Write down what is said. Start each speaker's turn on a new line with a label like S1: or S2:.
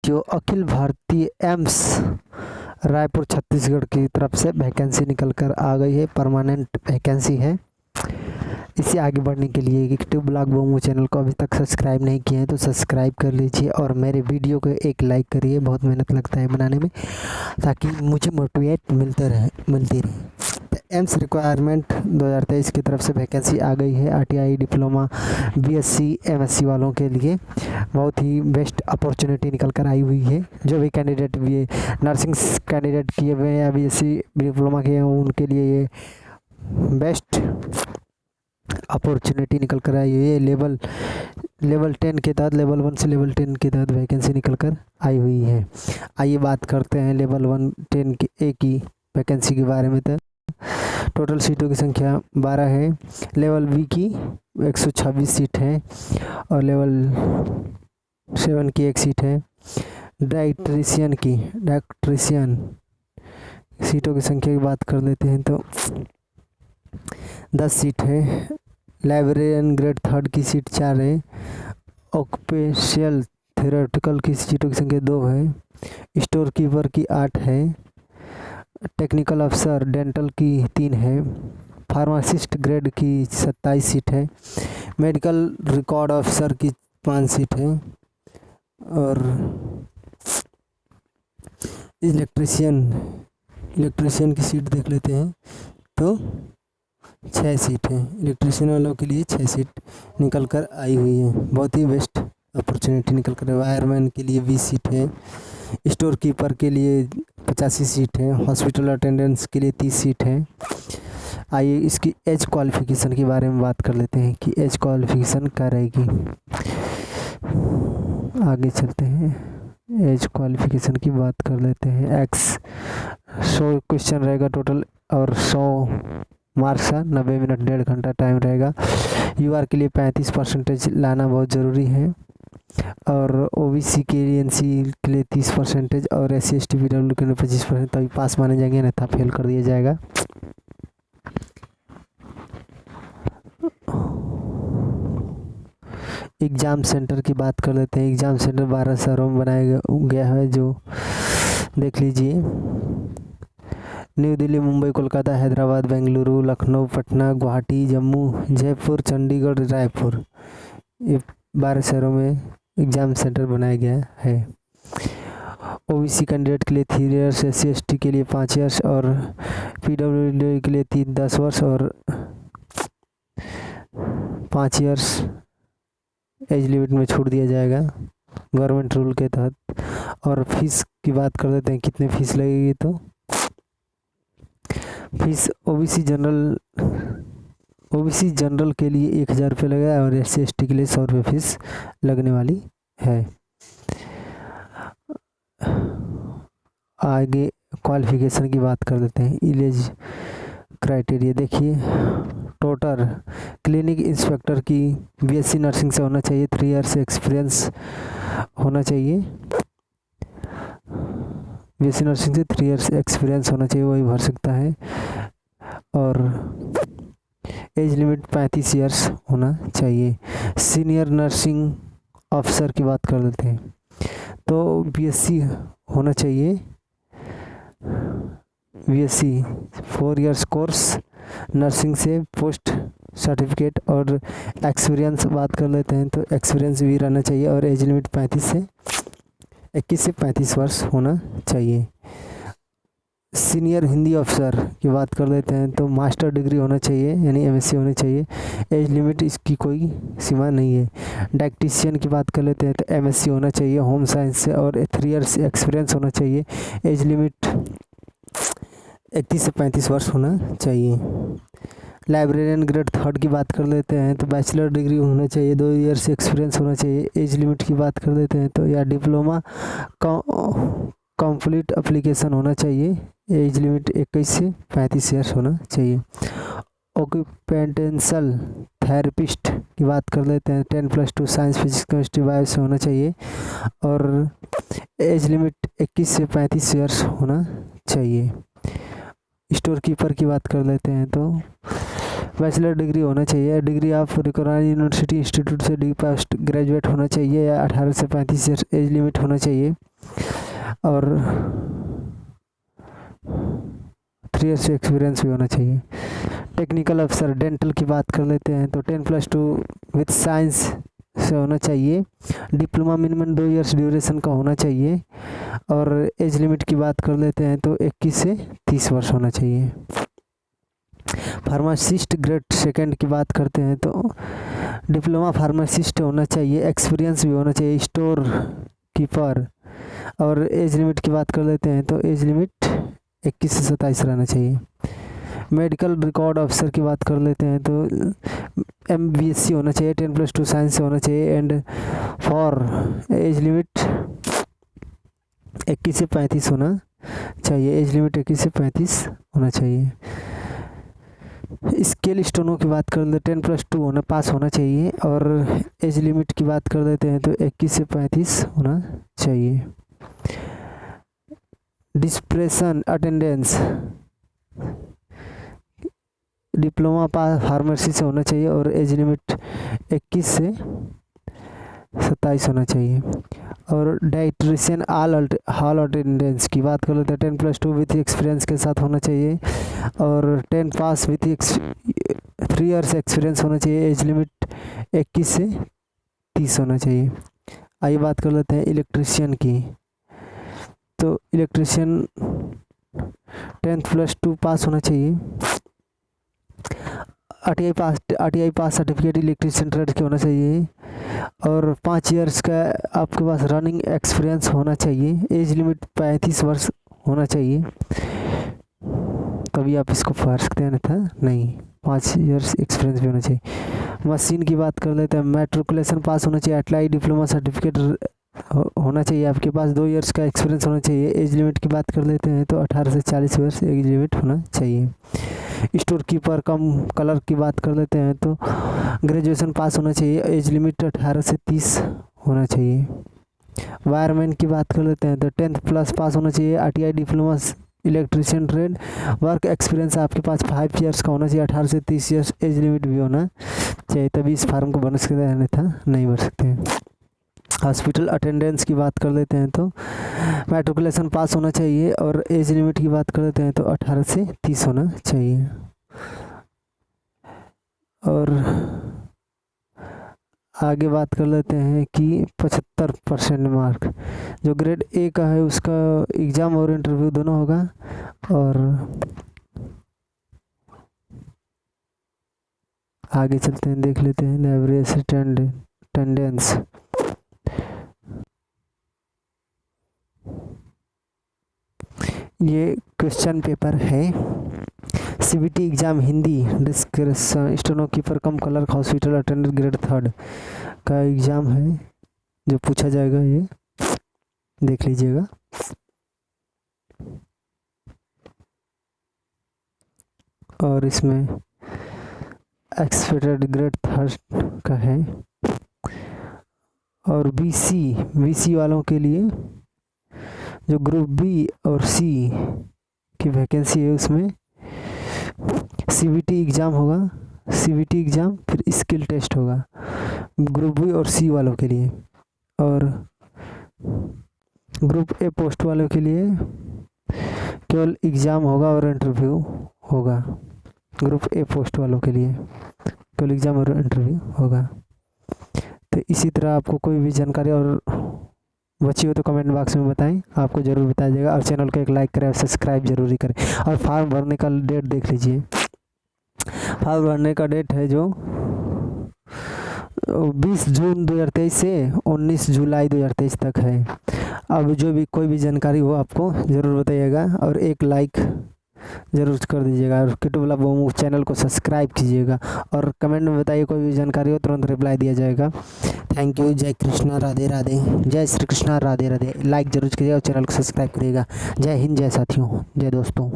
S1: जो अखिल भारतीय एम्स रायपुर छत्तीसगढ़ की तरफ से वैकेंसी निकल कर आ गई है। परमानेंट वैकेंसी है। इससे आगे बढ़ने के लिए एक्टिव ब्लॉग बोमो चैनल को अभी तक सब्सक्राइब नहीं किए हैं तो सब्सक्राइब कर लीजिए और मेरे वीडियो को एक लाइक करिए। बहुत मेहनत लगता है बनाने में ताकि मुझे मोटिवेट मिलती रहे। एम्स रिक्वायरमेंट 2023 की तरफ से वैकेंसी आ गई है। आरटीआई डिप्लोमा बीएससी एमएससी वालों के लिए बहुत ही बेस्ट अपॉर्चुनिटी निकल कर आई हुई है। जो भी कैंडिडेट भी नर्सिंग कैंडिडेट किए हुए हैं या बीएससी डिप्लोमा किए हैं उनके लिए ये बेस्ट अपॉर्चुनिटी निकल कर आई हुई है। लेवल 10 के तहत लेवल 1 से लेवल 10 के तहत वैकेंसी निकल कर आई हुई है। आइए बात करते हैं लेवल 1 10 की ए की वैकेंसी के बारे में। तो टोटल सीटों की संख्या 12 है। लेवल बी की 126 सीट है और लेवल 7 की 1 सीट है। डायट्रिशियन सीटों की संख्या की बात कर लेते हैं तो 10 सीट है। लाइब्रेरियन ग्रेड 3 की सीट 4 है। ऑक्यूपेशनल थेरेटिकल की सीटों की संख्या 2 है। स्टोर कीपर की 8 है। टेक्निकल अफसर डेंटल की 3 है। फार्मासिस्ट ग्रेड की 27 सीट है। मेडिकल रिकॉर्ड ऑफिसर की 5 सीट है और इलेक्ट्रीशियन की सीट देख लेते हैं तो 6 सीट है। इलेक्ट्रीशियन वालों के लिए 6 सीट निकल कर आई हुई है। बहुत ही बेस्ट अपॉर्चुनिटी निकल कर। वायरमैन के लिए 20 सीट है। स्टोर कीपर के लिए 85 सीट है। हॉस्पिटल अटेंडेंस के लिए 30 सीट है। आइए इसकी एज क्वालिफ़िकेशन के बारे में बात कर लेते हैं कि एज क्वालिफ़िकेशन क्या रहेगी। आगे चलते हैं, एज क्वालिफ़िकेशन की बात कर लेते हैं। 100 क्वेश्चन रहेगा टोटल और 100 मार्क्स का 90 मिनट 1.5 घंटा टाइम रहेगा। यूआर के लिए 35% लाना बहुत ज़रूरी है और ओबीसी के लिए एनसी के लिए 30% और SC ST PW के लिए 25%, तभी पास माने जाएंगे, अन्यथा फेल कर दिया जाएगा। एग्ज़ाम सेंटर की बात कर लेते हैं। एग्ज़ाम सेंटर 12 शहरों में बनाया गया है, जो देख लीजिए। न्यू दिल्ली, मुंबई, कोलकाता, हैदराबाद, बेंगलुरु, लखनऊ, पटना, गुवाहाटी, जम्मू, जयपुर, चंडीगढ़, रायपुर, ये 12 शहरों में एग्ज़ाम सेंटर बनाया गया है। ओबीसी कैंडिडेट के लिए 3 ईयर्स, SC ST के लिए 5 ईयर्स और PWD के लिए 10 वर्ष और 5 ईयर्स एज लिमिट में छूट दिया जाएगा गवर्नमेंट रूल के तहत। और फीस की बात कर देते हैं कितने फीस लगेगी। तो फीस ओबीसी जनरल के लिए 1000 रुपये लगेगा और SC ST के लिए 100 रुपये फीस लगने वाली है। आगे क्वालिफ़िकेशन की बात कर देते हैं। इलेज क्राइटेरिया देखिए। टोटल क्लिनिक इंस्पेक्टर की BSc नर्सिंग से होना चाहिए। 3 ईयर्स एक्सपीरियंस होना चाहिए। BSc नर्सिंग से 3 ईयर्स एक्सपीरियंस होना चाहिए, वही भर सकता है। और एज लिमिट 35 ईयर्स होना चाहिए। सीनियर नर्सिंग ऑफिसर की बात कर लेते हैं तो BSc होना चाहिए। BSc 4 ईयर्स कोर्स नर्सिंग से पोस्ट सर्टिफिकेट और एक्सपीरियंस बात कर लेते हैं तो एक्सपीरियंस भी रहना चाहिए और एज लिमिट 21 से 35 वर्ष होना चाहिए। सीनियर हिंदी अफसर की बात कर लेते हैं तो मास्टर डिग्री होना चाहिए, यानी MSc होनी चाहिए। एज लिमिट इसकी कोई सीमा नहीं है। डायटिशियन की बात कर लेते हैं तो MSc होना चाहिए होम साइंस से और 3 ईयर्स एक्सपीरियंस होना चाहिए। एज लिमिट 31 से 35 वर्ष होना चाहिए। लाइब्रेरियन ग्रेड 3 की बात कर लेते हैं तो बैचलर डिग्री होना चाहिए, 2 ईयर्स एक्सपीरियंस होना चाहिए। एज लिमिट की बात कर लेते हैं तो या डिप्लोमा कंप्लीट एप्लीकेशन होना चाहिए। एज लिमिट 21 से 35 ईयर्स होना चाहिए। ऑक्यूपेशनल थेरेपिस्ट की बात कर लेते हैं 10+2 साइंस फिजिक्स केमिस्ट्री बायो से होना चाहिए और एज लिमिट 21 से 35 ईयर्स होना चाहिए। स्टोर कीपर की बात कर लेते हैं तो बैचलर डिग्री होना चाहिए, degree of recognised university institute से पोस्ट ग्रेजुएट होना चाहिए या 18 से 35 ईयर्स एज लिमिट होना चाहिए और 3 ईयर्स एक्सपीरियंस भी होना चाहिए। टेक्निकल अफसर डेंटल की बात कर लेते हैं तो 10+2 विथ साइंस से होना चाहिए, डिप्लोमा मिनिमम 2 ईयर्स ड्यूरेशन का होना चाहिए और एज लिमिट की बात कर लेते हैं तो 21 से 30 वर्ष होना चाहिए। फार्मासिस्ट ग्रेड सेकंड की बात करते हैं तो डिप्लोमा फार्मासिस्ट होना चाहिए, एक्सपीरियंस भी होना चाहिए, स्टोर कीपर। और एज लिमिट की बात कर लेते हैं तो एज लिमिट 21 से 27 रहना चाहिए। मेडिकल रिकॉर्ड ऑफिसर की बात कर लेते हैं तो MBSc होना चाहिए, 10+2 साइंस से होना चाहिए एंड फॉर एज लिमिट 21 से 35 होना चाहिए, एज लिमिट 21 से 35 होना चाहिए। स्केल स्टोनों की बात कर लेते 10+2 होना पास होना चाहिए और एज लिमिट की बात कर लेते हैं तो 21 से 35 होना चाहिए। Depression attendance diploma pass pharmacy से होना चाहिए और एज लिमिट 21 से 27 होना चाहिए। और डाइट्रिशियन हॉल अटेंडेंस की बात कर लेते हैं 10+2 विथ एक्सपीरियंस के साथ होना चाहिए और 10 पास विथ 3 ईयर्स एक्सपीरियंस होना चाहिए, एज लिमिट 21 से 30 होना चाहिए। आइए बात कर लेते हैं इलेक्ट्रीशियन की। तो इलेक्ट्रीशियन 10+2 पास होना चाहिए, RTI पास सर्टिफिकेट इलेक्ट्रीशियन ट्रेड के होना चाहिए और 5 ईयर्स का आपके पास रनिंग एक्सपीरियंस होना चाहिए, एज लिमिट 35 वर्ष होना चाहिए, तभी आप इसको पढ़ सकते हैं, अन्यथा नहीं। 5 ईयर्स एक्सपीरियंस भी होना चाहिए। मशीन की बात कर लेते हैं, मैट्रिकुलेशन पास होना चाहिए, अप्लाई डिप्लोमा सर्टिफिकेट होना चाहिए, आपके पास 2 ईयर्स का एक्सपीरियंस होना चाहिए। एज लिमिट की बात कर लेते हैं तो 18 से 40 वर्ष एज लिमिट होना चाहिए। स्टोर कीपर कम कलर की बात कर लेते हैं तो ग्रेजुएशन पास होना चाहिए, एज लिमिट 18 से 30 होना चाहिए। वायरमैन की बात कर लेते हैं तो 10+ पास होना चाहिए, RTI diploma electrician trade, work experience आपके पास 5 ईयर्स का होना चाहिए, 18 से 30 ईयर्स एज लिमिट भी होना चाहिए, तभी इस फार्म को बन सकते हैं, अन्यथा नहीं भर सकते हैं। हॉस्पिटल अटेंडेंस की बात कर लेते हैं तो मैट्रिकुलेशन पास होना चाहिए और एज लिमिट की बात कर लेते हैं तो 18 से 30 होना चाहिए। और आगे बात कर लेते हैं कि 75% मार्क जो ग्रेड A का है उसका एग्ज़ाम और इंटरव्यू दोनों होगा। और आगे चलते हैं, देख लेते हैं एवरेज अटेंडेंस। ये क्वेश्चन पेपर है, CBT exam Hindi description steno keeper cum colour hospital attendant grade 3 का एग्ज़ाम है जो पूछा जाएगा, ये देख लीजिएगा। और इसमें एक्सपेक्टेड ग्रेड 3 का है। और BC वालों के लिए जो ग्रुप B और C की वैकेंसी है उसमें CBT एग्ज़ाम होगा, CBT एग्ज़ाम फिर स्किल टेस्ट होगा ग्रुप B और C वालों के लिए। और ग्रुप A पोस्ट वालों के लिए केवल एग्ज़ाम होगा और इंटरव्यू होगा। ग्रुप A पोस्ट वालों के लिए केवल एग्ज़ाम और इंटरव्यू होगा। तो इसी तरह आपको कोई भी जानकारी और बची हो तो कमेंट बॉक्स में बताएं, आपको ज़रूर बताया जाएगा। और चैनल को एक लाइक करें और सब्सक्राइब जरूरी करें। और फॉर्म भरने का डेट देख लीजिए, फॉर्म भरने का डेट है जो 20 जून 2023 से 19 जुलाई 2023 तक है। अब जो भी कोई भी जानकारी हो आपको ज़रूर बताइएगा और एक लाइक ज़रूर कर दीजिएगा और किटू वाला वो चैनल को सब्सक्राइब कीजिएगा और कमेंट में बताइए कोई भी जानकारी हो, तुरंत रिप्लाई दिया जाएगा। Thank you. जय कृष्णा, राधे राधे, जय श्री कृष्णा, राधे राधे। लाइक जरूर कीजिएगा और चैनल को सब्सक्राइब करिएगा। जय हिंद, जय साथियों, जय दोस्तों।